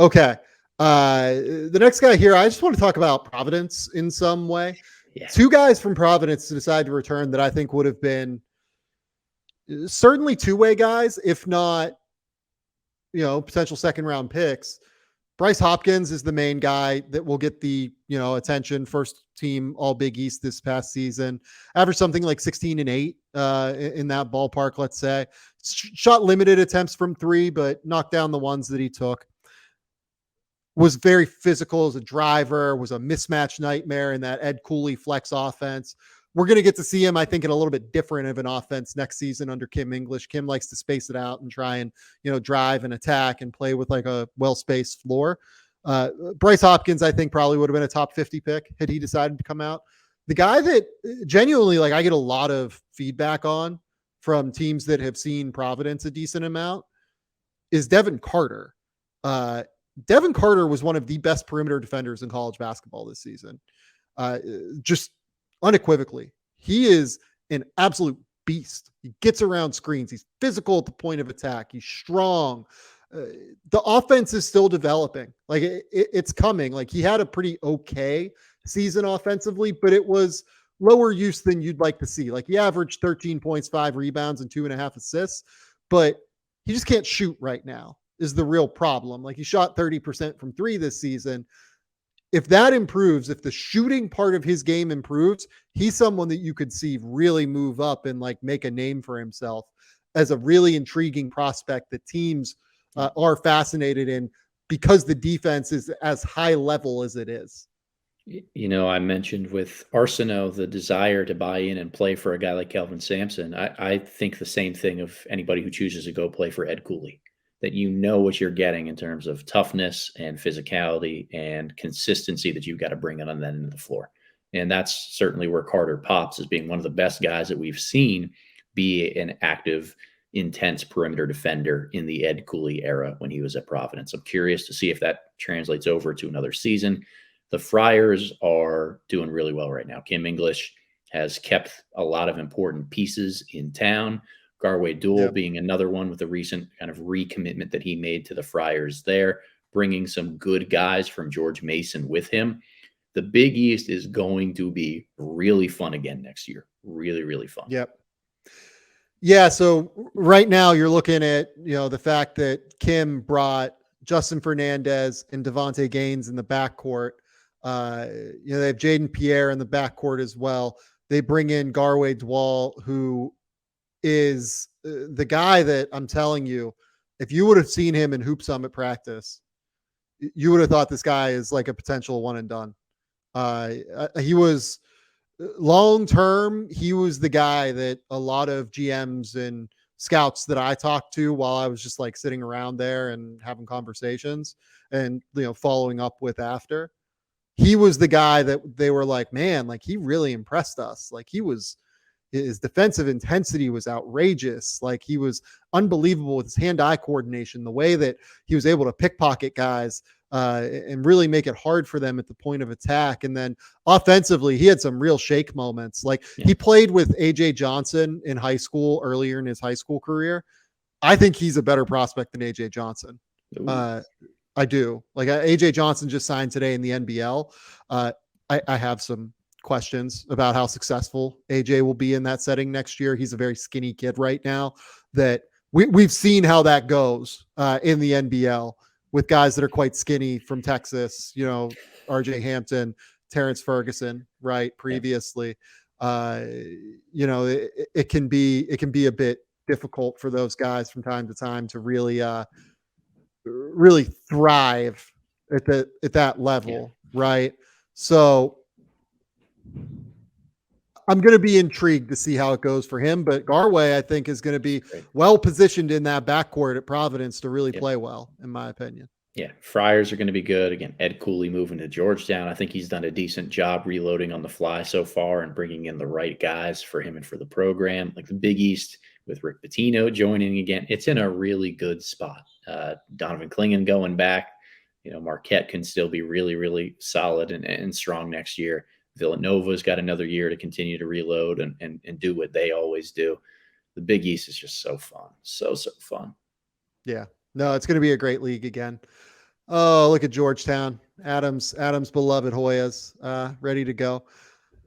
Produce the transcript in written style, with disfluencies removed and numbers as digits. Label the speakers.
Speaker 1: Okay. The next guy here, I just want to talk about Providence in some way.
Speaker 2: Yeah.
Speaker 1: Two guys from Providence to decide to return that I think would have been certainly two-way guys, if not, potential second round picks. Bryce Hopkins is the main guy that will get the, attention. First team all Big East this past season, averaged something like 16-8 in that ballpark, let's say. Shot limited attempts from three, but knocked down the ones that he took. Was very physical as a driver, was a mismatch nightmare in that Ed Cooley flex offense. We're going to get to see him, I think, in a little bit different of an offense next season under Kim English. Kim likes to space it out and try and, drive and attack and play with like a well-spaced floor. Bryce Hopkins, I think, probably would have been a top 50 pick had he decided to come out. The guy that genuinely, like, I get a lot of feedback on from teams that have seen Providence a decent amount is Devin Carter. Devin Carter was one of the best perimeter defenders in college basketball this season. Just unequivocally. He is an absolute beast. He gets around screens. He's physical at the point of attack. He's strong. The offense is still developing. Like it's coming. Like he had a pretty okay season offensively, but it was lower use than you'd like to see. Like he averaged 13 points, 5 rebounds, and 2.5 assists, but he just can't shoot right now is the real problem. Like he shot 30% from three this season. If that improves, if the shooting part of his game improves, he's someone that you could see really move up and like make a name for himself as a really intriguing prospect that teams are fascinated in because the defense is as high level as it is.
Speaker 2: I mentioned with Arsenault the desire to buy in and play for a guy like Kelvin Sampson. I think the same thing of anybody who chooses to go play for Ed Cooley, that you know what you're getting in terms of toughness and physicality and consistency that you've got to bring on that end of the floor. And that's certainly where Carter pops as being one of the best guys that we've seen be an active, intense perimeter defender in the Ed Cooley era when he was at Providence. I'm curious to see if that translates over to another season. The Friars are doing really well right now. Kim English has kept a lot of important pieces in town. Garway Duel being another one with a recent kind of recommitment that he made to the Friars there, bringing some good guys from George Mason with him. The Big East is going to be really fun again next year. Really, really fun.
Speaker 1: Yep. Yeah. So right now you're looking at, the fact that Kim brought Justin Fernandez and Devontae Gaines in the backcourt. They have Jaden Pierre in the backcourt as well. They bring in Garway Duel, who is the guy that I'm telling you, if you would have seen him in Hoop Summit practice, you would have thought this guy is like a potential one and done. He was long-term. He was the guy that a lot of GMs and scouts that I talked to while I was just like sitting around there and having conversations and, following up with after. He was the guy that they were like, man, like he really impressed us. Like his defensive intensity was outrageous. Like he was unbelievable with his hand-eye coordination, the way that he was able to pickpocket guys and really make it hard for them at the point of attack. And then offensively, he had some real shake moments. Like he played with AJ Johnson in high school earlier in his high school career. I think he's a better prospect than AJ Johnson. I do. Like AJ Johnson just signed today in the NBL. I have some questions about how successful AJ will be in that setting next year. He's a very skinny kid right now that we've seen how that goes in the NBL with guys that are quite skinny from Texas, RJ Hampton, Terrence Ferguson, right. Previously, it can be a bit difficult for those guys from time to time to really thrive at that level. Right. So I'm going to be intrigued to see how it goes for him, but Garway, I think, is going to be well positioned in that backcourt at Providence to really play well, in my opinion.
Speaker 2: Yeah, Friars are going to be good. Again, Ed Cooley moving to Georgetown. I think he's done a decent job reloading on the fly so far and bringing in the right guys for him and for the program. Like the Big East with Rick Pitino joining again, it's in a really good spot. Donovan Clingan going back. Marquette can still be really, really solid and strong next year. Villanova's got another year to continue to reload and do what they always do. The Big East is just so fun. So fun.
Speaker 1: Yeah. No, it's going to be a great league again. Oh, look at Georgetown. Adam's beloved Hoyas, ready to go.